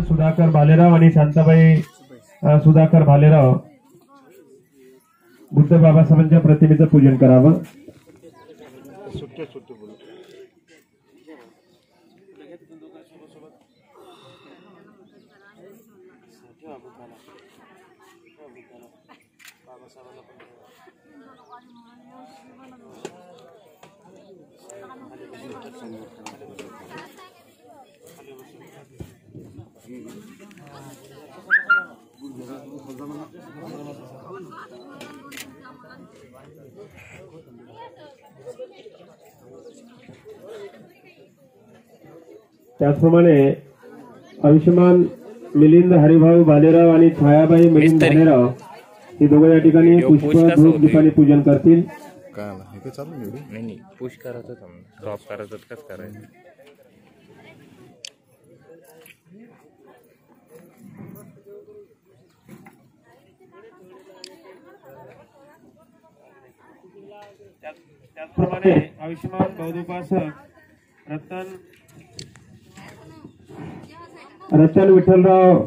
सुधाकर भालेराव आणि शांताबाई सुधाकर भालेराव बुद्ध बाबासाहेबांच्या प्रतिमेचं पूजन करावं. त्याचप्रमाणे आयुष्यमान मिलिंद हरिभाऊ भालेराव आणि छायाबाई मिलिंद भालेराव हे दोघे या ठिकाणी पुष्प धूप दीपाने पूजन करतील. नाही पुश करायचं ड्रॉप करायचं कसं करायचं. त्याचप्रमाणे आयुष्यमान बौद्धोपासक रतन विठ्ठलराव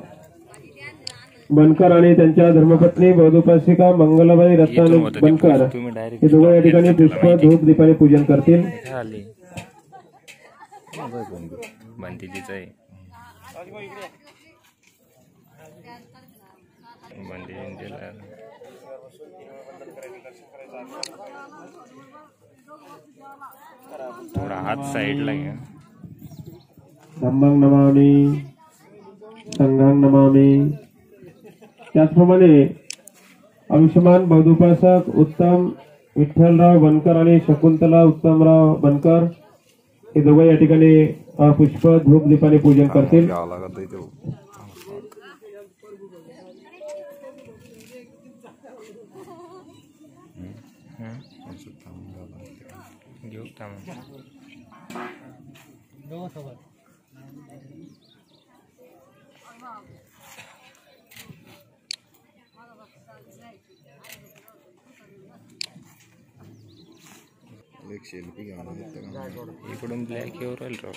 बनकर आणि त्यांच्या धर्मपत्नी बौद्धोपासिका मंगलाबाई रतन बनकर हे दोघे या ठिकाणी पुष्प धूप दीपाने पूजन करतील. थोडा हात साइडला घ्या. धम्मं नमामि संघं नमामि. त्याचप्रमाणे आयुष्यमान बौद्धोपासक उत्तम विठ्ठलराव बनकर आणि शकुंतला उत्तमराव बनकर हे दोघे या ठिकाणी पुष्प धूप दीपाने पूजन करतील. इकडून ब्लॅक येऊ राहील राव.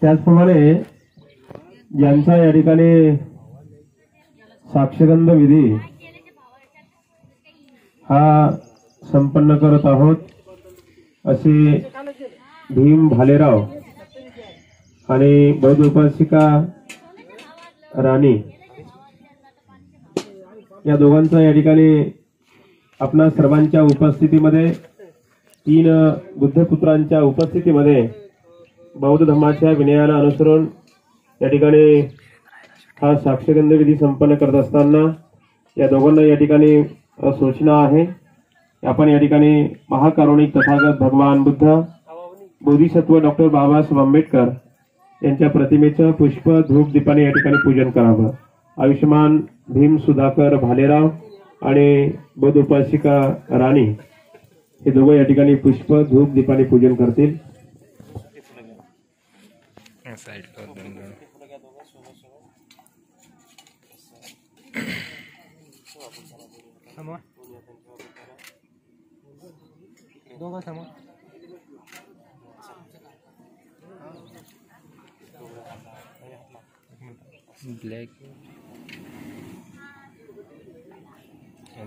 त्याचप्रमाणे ज्यांचा या ठिकाणी साक्षगंध विधी हा संपन्न करत आहोत असे भीम भालेराव आणि बौद्ध उपासिका राणी या दोघांचा या ठिकाणी आपणा सर्वांच्या उपस्थितीमध्ये 3 बुद्धपुत्रांच्या उपस्थितीमध्ये बौद्ध धर्माच्या विनयाला अनुसरून या ठिकाणी हा साक्षगंध विधी संपन्न करत असताना या दोघांना या ठिकाणी सूचना आहे. आपण या ठिकाणी महाकारुणिक तथागत भगवान बुद्ध बोधिसत्व डॉक्टर बाबासाहेब आंबेडकर यांच्या प्रतिमेचं पुष्प धूप दीपाने या ठिकाणी पूजन करावं. आयुष्यमान भीम सुधाकर भालेराव आणि बौद्ध उपासिका राणी हे दोघे या ठिकाणी पुष्प धूप दीपाने पूजन करतील.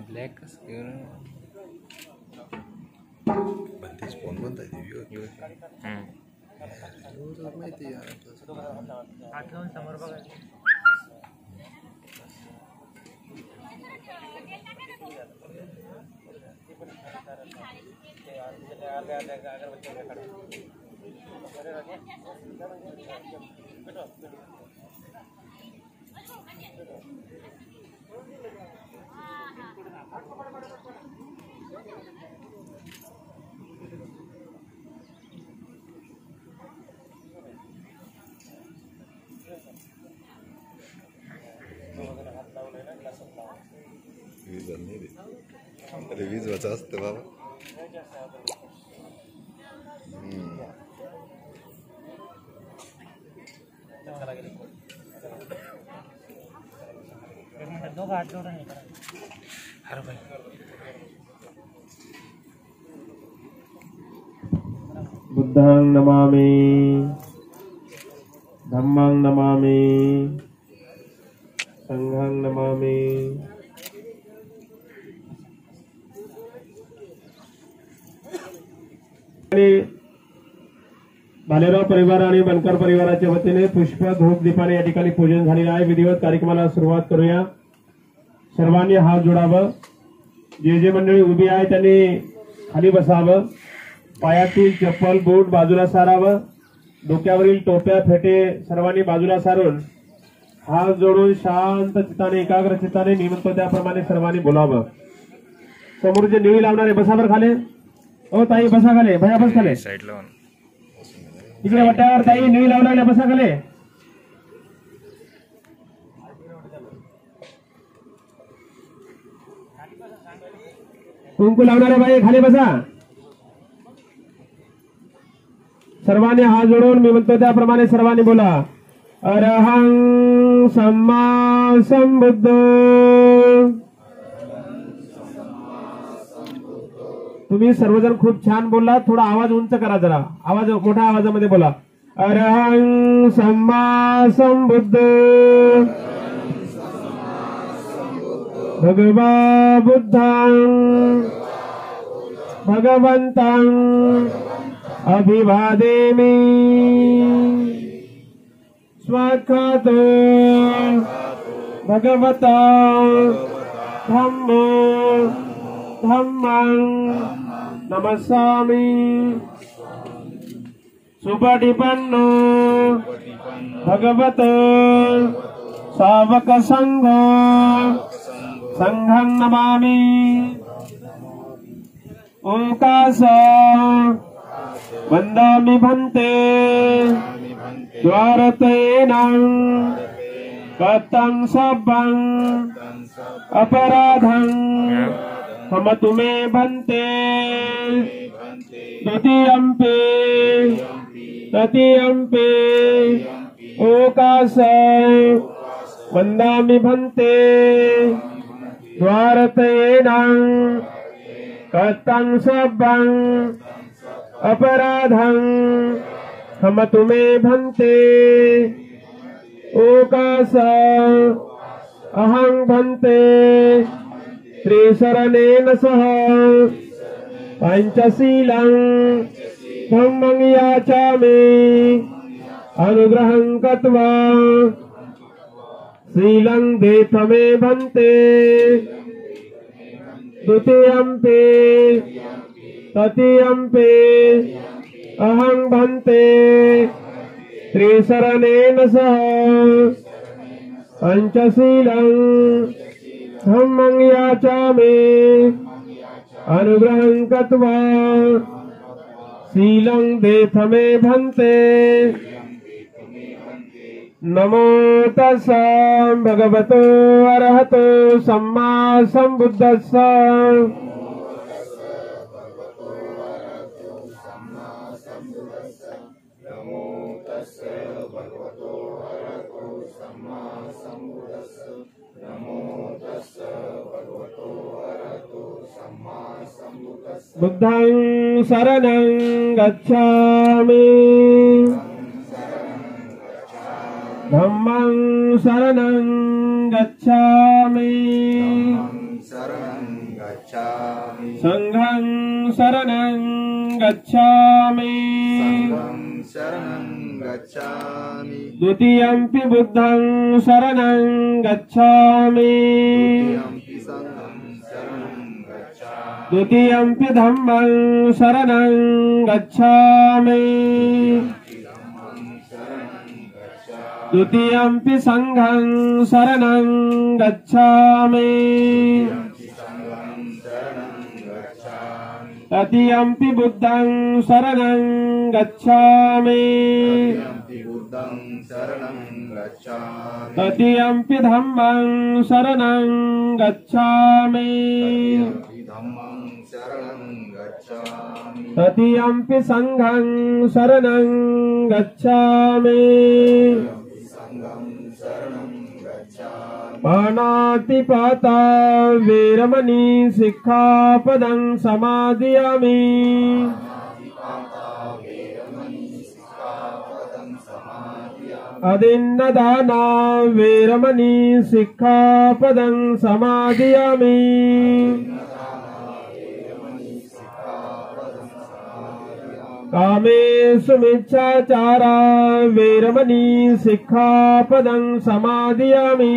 ब्लॅक कसं बंदीच फोन बंद आहे माहिती समोर बघा. वीज वाचा असते बाबा. अरे भाई बुद्धं नमामि धम्मं नमामि संघं नमामि। भालेराव परिवार आणि बनकर परिवाराच्या वतीने पुष्प धूप दीपाने या ठिकाणी पूजन झालेले आहे। विधिवत कार्यक्रमाला सुरुवात करूया। सर्वांनी हात जोडावं। जे मंडळी उभी आहे त्यांनी खाली बसावं। पायातील चप्पल बूट बाजूला सारावं। डोक्यावरील टोप्या फेटे सर्वांनी बाजूला सारून हात जोडून शांत चित्ताने एकाग्र चित्ताने मी म्हणतो त्याप्रमाणे सर्वांनी बोलावं। समोर जे निळी लावणारे बसावर खाले। ओ ताई बसा खाले। भया बस खाले। साईडला इकडे वाट्यावर ताई निळी लावणारे बसा खाले। कुंकू लावणारे बाई खाली बसा। सर्वांनी हात जोडून मी म्हणतो त्याप्रमाणे सर्वांनी बोला। अरहं सम्मा संबुद्ध। तुम्ही सर्वजण खूप छान बोलला। थोडा आवाज उंच करा जरा। आवाज मोठ्या आवाजामध्ये बोला। अरहं सम्मा संबुद्ध भगवा बुद्धं भगवन्तं अभिवादेमि। स्वाक्षातो भगवता धम्मो धम्मं नमस्सामि। सुपटिपन्नो भगवतो सावक संघो संघं नमामि। ओंकास वन्दामि भन्ते द्वारतेनं कतं सब्बं अपराधं क्षमतु मे भन्ते। द्वितीयम्पि तृतीयम्पि ओकास वन्दामि भन्ते द्वारतेनं कतं सब्बं अपराधं क्षमतु मे भन्ते। ओकास अहं भन्ते त्रिशरणेन सह पंचशीलं धम्मं याचामि। अनुग्रहं कृत्वा शीलं देथ मे भन्ते। द्वितीयम्पि तृतीयम्पि अहं भन्ते त्रिशरणेन सह पंचशीलं धम्मं याचामि। अनुग्रहं कृत्वा शीलं देथ मे भन्ते। नमो तस्सः भगवतो अरहतो सम्मा सम्बुद्धस्स। बुद्धं शरणं गच्छामि। धम्मं शरणं गच्छामि। संघं शरणं गच्छामि। द्वितीयम्पि बुद्धं शरणं गच्छामि। द्वितीयम्पि धम्मं शरणं गच्छामि। द्वितीयम्पि संघं शरणं गच्छामि। तृतीयम्पि बुद्धं शरणं गच्छामि। तृतीयम्पि धम्मं शरणं गच्छामि। तृतीयम्पि संघं शरणं गच्छामि। पानातिपाता वेरमणि सिक्खापदं समादयामि। अदिन्नदाना वेरमणि सिक्खापदं समादयामि कामेषु मिच्छाचारा वेरमणि सिक्खापदं समादयामि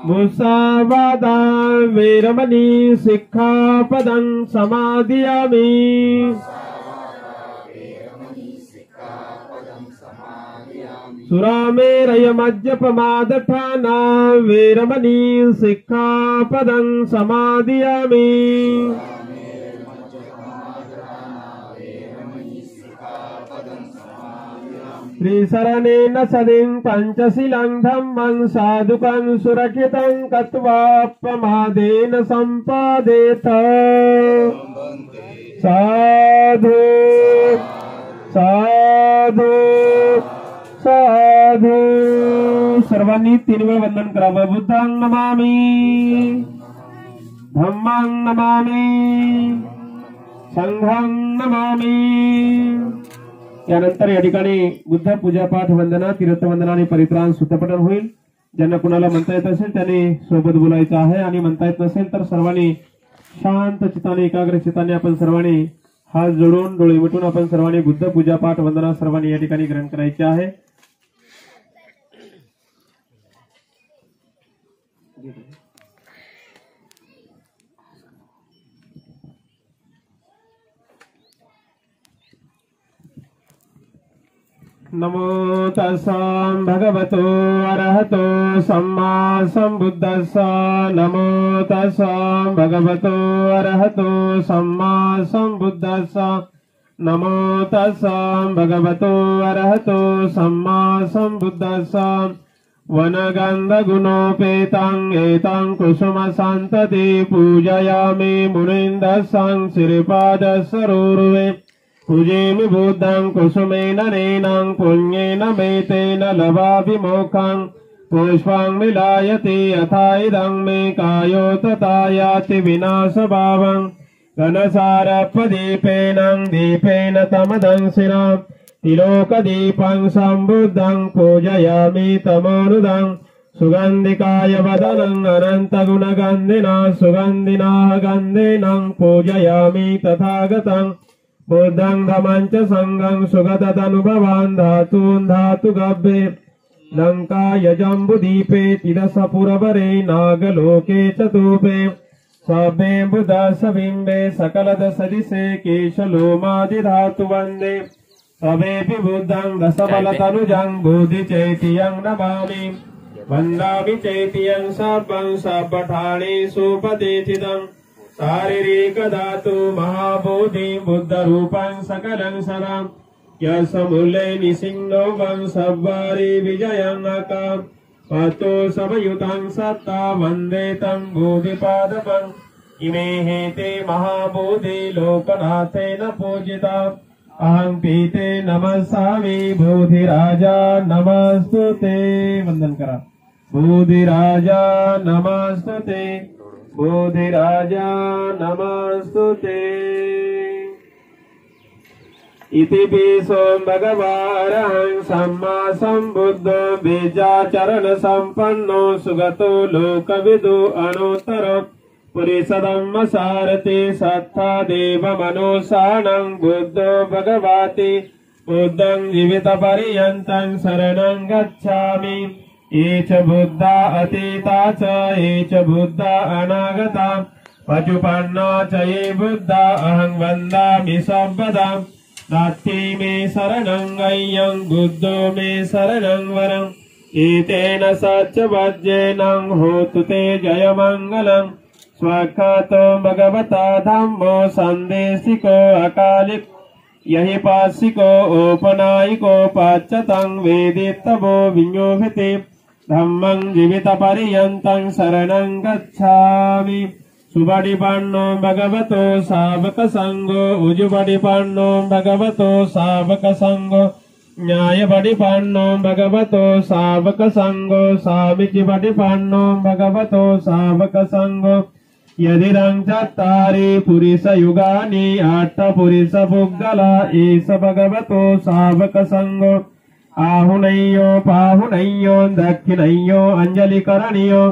मुसावादा वेरमणि सिक्खापदं समादयामि सुरामेरय मज्जपमादठाना वेरमणि सिक्खापदं समादयामि श्रीशरणेन सदिं पंचशीलं धम्मं साधुकं सुरक्षितं कत्वापमादेन सम्पादेत साधु साधु साधु सर्वांनी 3 वेळा वंदन करावं बुद्धं नमामि धम्मं नमामि संघं नमामि यानंतर या ठिकाणी बुद्ध पूजापाठ वंदना तीर्थवंदना आणि परित्राण सूत्रपठण होईल ज्यांना कुणाला म्हणता येत असेल त्यांनी सोबत बोलायचं आहे आणि म्हणता येत नसेल तर सर्वांनी शांत चित्ताने एकाग्र चित्ताने आपण सर्वांनी हात जोडून डोळे मिटून आपण सर्वांनी बुद्ध पूजापाठ वंदना सर्वांनी या ठिकाणी ग्रहण करायचे आहे नमो तस्सा भगवतो अरहतो सम्मा सम्बुद्धस्सा नमो तस्सा भगवतो अरहतो सम्मा सम्बुद्धस्सा नमो तस्सा भगवतो अरहतो सम्मा सम्बुद्धस्सा वनगन्धगुणोपेतं एतं कुसुमसन्तति पूजयामि मुनीन्द्रस्सं श्रीपादसरोरुहे पूजेमि बुद्धं कुसुमेन नैनं पुण्येन मेतेन लभामि मोक्षं पुष्पं विलायति यथा इदं मे कायो तथा याति विनाशभावं घनसारपदीपेन दीपेन तमदंसिना तिलोकदीपं सम्बुद्धं पूजयामि तमोनुदं सुगन्धिकाय वदनं अनन्तगुणगन्धिना सुगन्धिना गन्धेनं पूजयामि तथागतं बुद्धं धम्मं च संघं सुगतदनुभवान् धातून् धातुगभ्ये लङ्काय जम्बुदीपे तिदसपुरवरे नागलोके चतुपे सभे बुधसबिम्बे सकलदशदिशे केशलोमादिधातुवन्दे सभेऽपि बुद्धं दशबलतनुजं बोधिचैत्यं नमामि वन्दामि चैत्यं सर्वं सर्वठानेषु उपदेशितं शारीरिक धातु महाबोधि बुद्ध रूपं सकलं सदां यशमूले निसिंहो वंशवारी विजयं अकां पतो सवयुतं सत्ता वन्दे तं बोधिपादपम् इमे हेते महाबोधि लोकनाथेन पूजिता अहं पीते नमस्सामि बोधिराजा नमस्तुते वंदन करा बोधिराजा नमस्तुते बोधिराजा नमस्तुते इति पिसो भगवारहं सम्मा सम्बुद्धो बीजाचरण संपन्नो सुगतो लोकविदु अनुत्तरो पुरीसदम्म सारथि सत्ता देव मनोसानं बुद्धो भगवति बुद्धं जीवितपर्यन्तं शरणं गच्छामि ये च बुद्धा अतीता च ये च बुद्धा अनागता पचुपन्ना च ये बुद्धा अहं वन्दामि सर्वदा नास्ति मे शरणं गह्यं बुद्धो मे शरणं वरम् एतेन सच्च होतु ते जयमङ्गलम् स्वखातो भगवता धम्मो सन्देशिको अकालिक यहि पासिको औपनायिको पाच्यतं वेदितवो विज्ञोभिते धम्मं जीवितपर्यन्तं शरणं गच्छामि सुबडिपन्नो भगवतो सावकसंगो उजुबडिपन्नो भगवतो सावकसंगो न्यायबडिपन्नो भगवतो सावकसंगो सामिचिबडिपन्नो भगवतो सावकसंगो यदिदं चत्तारि पुरुषयुगानि अष्टपुरुषपुद्गला एष भगवतो शावकसङ्गो आहुनय्यो पाहुनय्यो दक्षिणय्यो अञ्जलिकरणीयो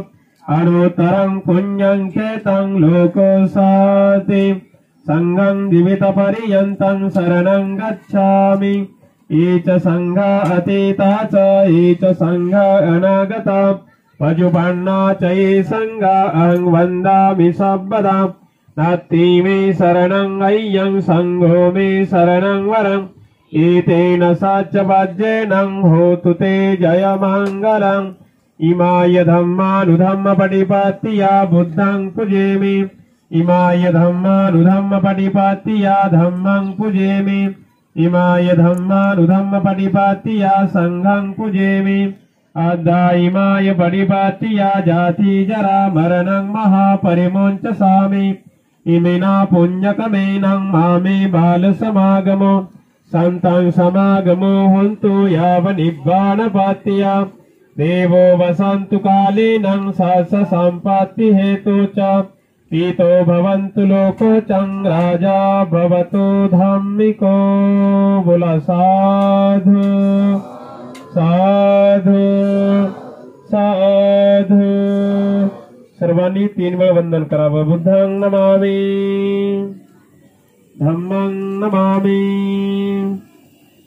अनुत्तरं पुण्यं चेतं लोकोसाति संघं दिवितपर्यन्तं शरणं गच्छामि एच संघा अतीता च एच संघा अनागता पजुपन्ना च ये संघा अहं वन्दामि सर्वदा नास्ति मे शरणं अय्यं संघो मे शरणं वरम् एतेन साच वज्रेण होतु ते जयमङ्गलम् इमाय धम्मानुधम्मपटिपत्तिया बुद्धं पूजेमि इमाय धम्मानुधम्मपटिपत्तिया धम्मं पूजेमि इमाय धम्मानुधम्मपटिपत्तिया संघं पूजेमि अद्धा इमाय पटिपत्तिया जाति जरा मरणं महापरिमुञ्चसामि इमिना पुण्यकमेनं मामे बालसमागमो सन्तं समागमो हन्तु यावनिब्बाणपत्तिया देवो वसन्तु कालीनं सहस सम्पत्ति हेतु च पीतो भवन्तु लोकोचं राजा भवतु धार्मिको बोला साधु साधु साधु सर्वांनी 3 वेळा वंदन करावं बुद्धं नमामि धम्मं नमामि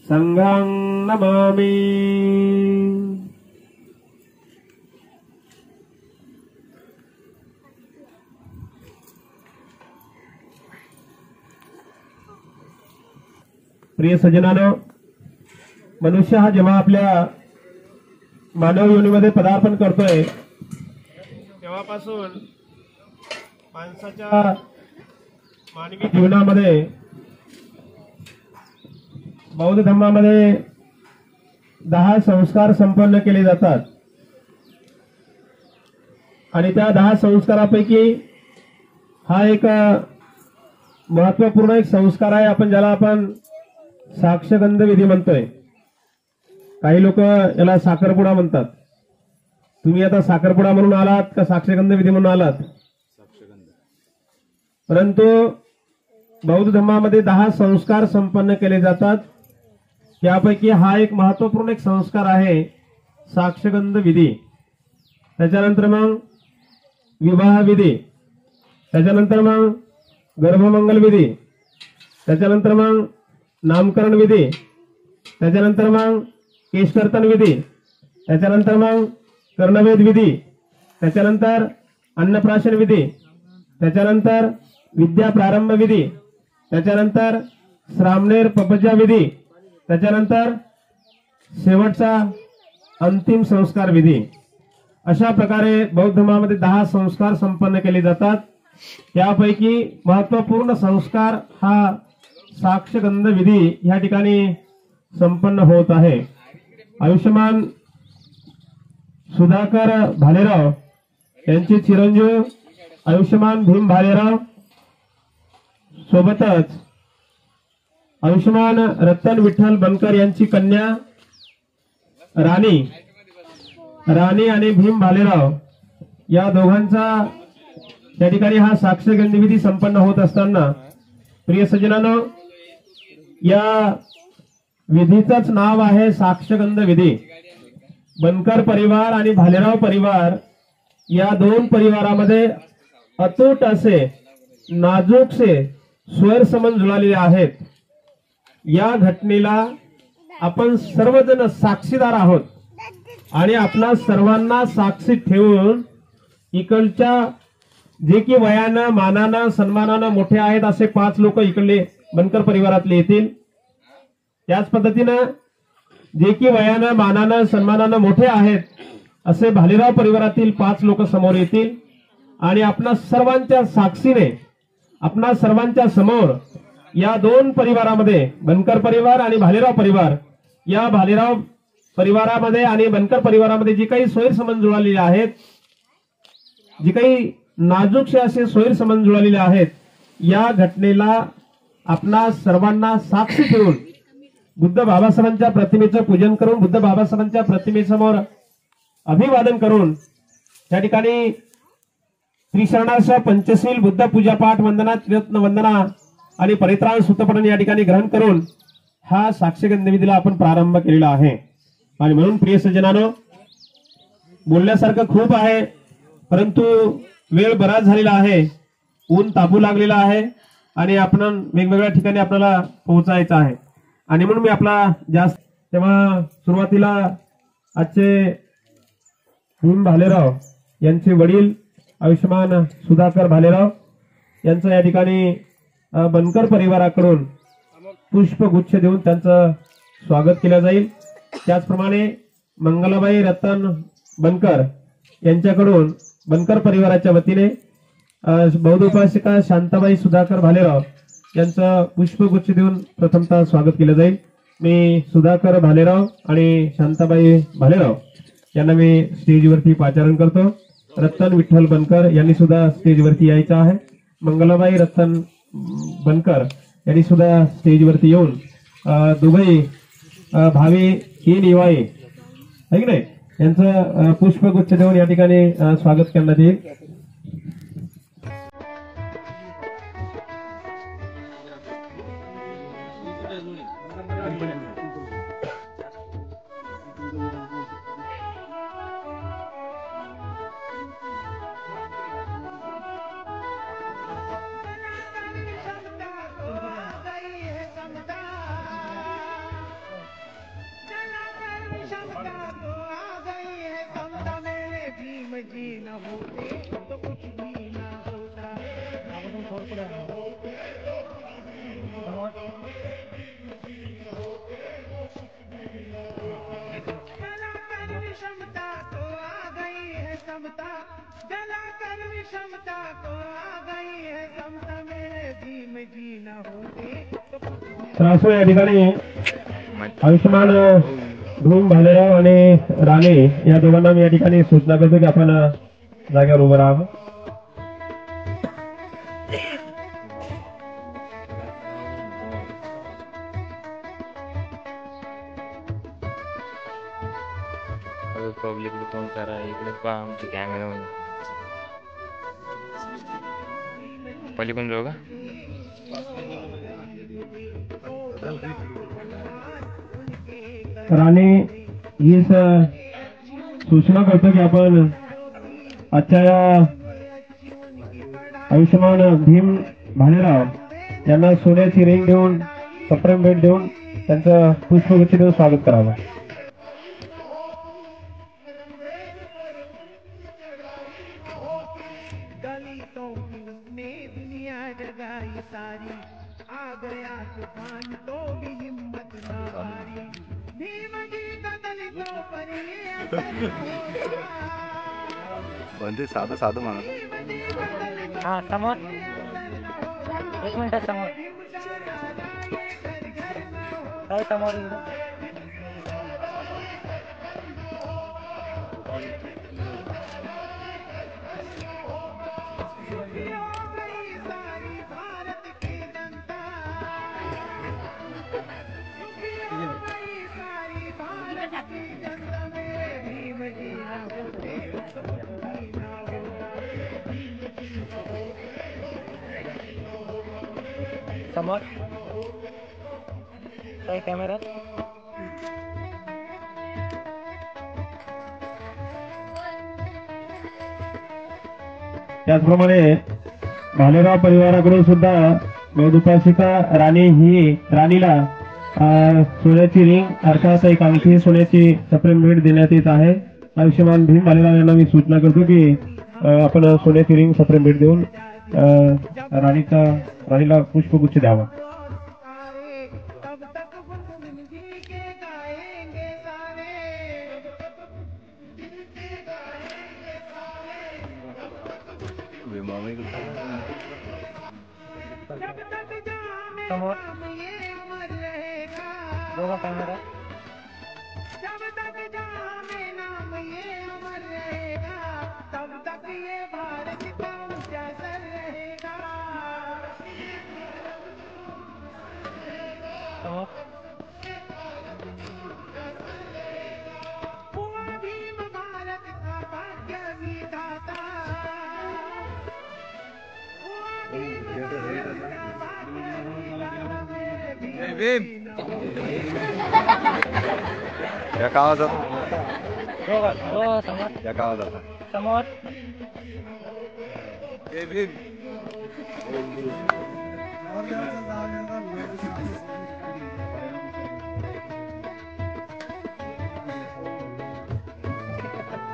संघं नमामि प्रिय सज्जनांनो मनुष्य हा जेव्हा आपल्या मानव योनीमध्ये पदार्पण करतोय तेव्हापासून माणसाच्या मानवी जीवनामध्ये बौद्ध धर्मामध्ये 10 संस्कार संपन्न केले जातात आणि त्या 10 संस्कारापैकी हा एक महत्त्वपूर्ण एक संस्कार आहे आपण ज्याला आपण साक्षगंध विधी म्हणतोय काही लोक याला साखरपुडा म्हणतात तुम्ही आता साखरपुडा म्हणून आलात का साक्षगंध विधी म्हणून आलात परंतु बौद्ध धर्मामध्ये 10 संस्कार संपन्न केले जातात त्यापैकी हा एक महत्त्वपूर्ण एक संस्कार आहे साक्षगंध विधी त्याच्यानंतर मग विवाह विधी त्याच्यानंतर मग गर्भमंगल विधी त्याच्यानंतर मग नामकरण विधी त्याच्यानंतर मग केशकर्तन विधी त्याच्यानंतर मग कर्णवेद विधी त्याच्यानंतर अन्नप्राशन विधी त्याच्यानंतर विद्या प्रारंभ विधी त्याच्यानंतर श्रामणेर पपजा विधी त्याच्यानंतर शेवटचा अंतिम संस्कार विधी अशा प्रकारे बौद्ध धर्मामध्ये 10 संस्कार संपन्न केले जातात त्यापैकी महत्त्वपूर्ण संस्कार हा साक्षगंध विधी या ठिकाणी संपन्न होत आहे आयुष्यमान सुधाकर भालेराव यांचे चिरंजीव आयुष्यमान भीम भालेराव सोबतच आयुष्यमान रतन विठ्ठल बनकर यांची कन्या राणी आणि भीम भालेराव या दोघांचा त्या ठिकाणी हा साक्षगंध विधी संपन्न होत असताना प्रिय सज्जनांनो या विधीचंच नाव आहे साक्षगंध विधी बनकर परिवार आणि भालेराव परिवार या 2 परिवारामध्ये अतूट असे नाजूकसे स्वैरसंबंध जुळलेले आहेत या घटनेला आपण सर्वजण साक्षीदार आहोत आणि आपणा सर्वांना साक्षी ठेवून इकडच्या जे की वयानं मानानं सन्मानानं मोठे आहेत असे 5 लोक इकडले बनकर परिवारातले येतील त्याच पद्धतीनं जे की वयानं मानानं सन्मानानं मोठे आहेत असे भालेराव परिवारातील 5 लोक समोर येतील आणि आपणा सर्वांच्या साक्षीने आपणा सर्वांच्या समोर या 2 परिवारामध्ये बनकर परिवार आणि भालेराव परिवार या भालेराव परिवारामध्ये आणि बनकर परिवारामध्ये जी काही स्वैरसंबंध जुळलेले आहेत जी काही नाजूकसे असे स्वैरसंबंध जुळलेले आहेत या घटनेला आपणा सर्वांना साक्षी ठेवून बुद्ध बाबासाहेबांच्या प्रतिमेचं पूजन करून बुद्ध बाबासाहेबांच्या प्रतिमेसमोर अभिवादन करून त्या ठिकाणी त्रिशरणाश पंचशील बुद्ध पूजा पाठ वंदना त्रिरत्न वंदना आणि परित्राण सूतपठण या ठिकाणी ग्रहण करून हा साक्षगंध विधीला आपण प्रारंभ केलेला आहे. आणि म्हणून प्रिय सज्जनानो, बोलण्यासारखं खूप आहे, परंतु वेळ बराच झालेला आहे, ऊन तापू लागलेला आहे आणि आपण वेगवेगळ्या ठिकाणी आपल्याला पोहोचायचं आहे. आणि म्हणून मी आपला जास्त तेव्हा सुरुवातीला आजचे भीम भालेराव यांचे वडील आयुष्यमान सुधाकर भालेराव यांचं या ठिकाणी बनकर परिवाराकडून पुष्पगुच्छ देऊन त्यांचं स्वागत केलं जाईल. त्याचप्रमाणे मंगलाबाई रतन बनकर यांच्याकडून बनकर परिवाराच्या वतीने बौद्ध उपासिका शांताबाई सुधाकर भालेराव यांचं पुष्पगुच्छ देऊन प्रथमतः स्वागत केलं जाईल. मी सुधाकर भालेराव आणि शांताबाई भालेराव यांना मी स्टेजवरती पाचारण करतो. रतन विठ्ठल बनकर यांनी सुद्धा स्टेजवरती यायचं आहे. मंगलाबाई रतन बनकर यांनी सुद्धा स्टेजवरती येऊन दुबई भावी ही निवाई आहे की नाही यांचं पुष्पगुच्छ देऊन या ठिकाणी स्वागत करण्यात येईल. असो या ठिकाणी आयुष्यमान भीम भालेराव आणि राणे या दोघांना मी या ठिकाणी सूचना करतो की आपण जागेवर उभं राहावं. पब्लिक फोन करा इकडे पहा आमची कॅमेरा पलीकडून जाऊ का. राणे ही सूचना करतो की आपण आजच्या या आयुष्यमान भीम भालेराव यांना सोन्याची रिंग देऊन सप्रेम भेट देऊन त्यांचं पुष्पगुच्छ देऊन स्वागत करावं. बंदे साधं साधं म्हणा. हा समोर एक मिनिट समोर काय समोर समोर काय कॅमेरा त्याचप्रमाणे भालेराव परिवाराकडून सुद्धा उपासिका राणी ही राणीला सोन्याची रिंग अर्थात एक अंगठी सोन्याची सप्रेम भेट देण्यात येत आहे. आयुष्यमान भीम भालेराव यांना मी सूचना करतो की आपण सोन्याची रिंग सप्रेम भेट देऊन राणीला पुष्पगुच्छ द्यावा. समोर दोघा कॅमेरा या गावाचा समोर या गावाचा समोर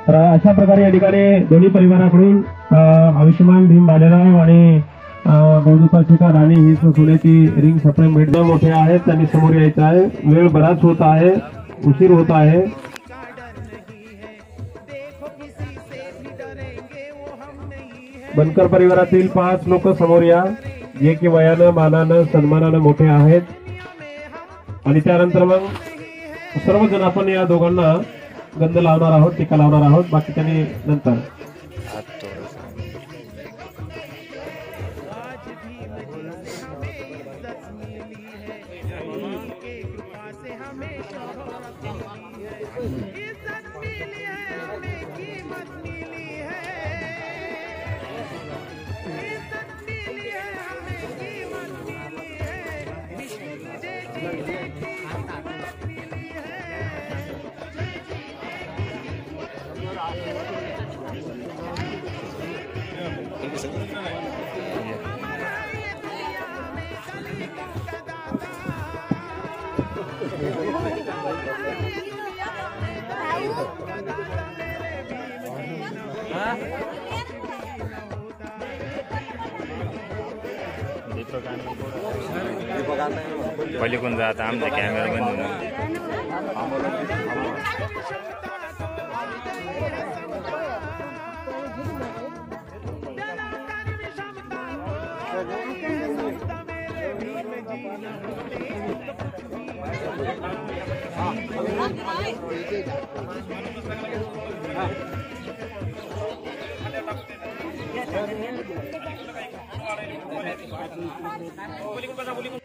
तर अशा प्रकारे या ठिकाणी दोन्ही परिवाराकडून आयुष्यमान भीम बालेराव आणि गौरवपाशिका राणी ही सोन्याची रिंग सप्लाय भेट मोठे आहेत आणि समोर यायचं आहे. वेळ बराच होत आहे, उशीर होत आहे. बनकर परिवारातील 5 लोक समोर या, जे की वयानं मानानं सन्मानानं मोठे आहेत. आणि त्यानंतर मग सर्वजण आपण या दोघांना गंध लावणार आहोत, टीका लावणार आहोत. बाकीच्यांनी नंतर. हात थोडंसं. पलीकडून जात आमचा कॅमेरा बंद Boleh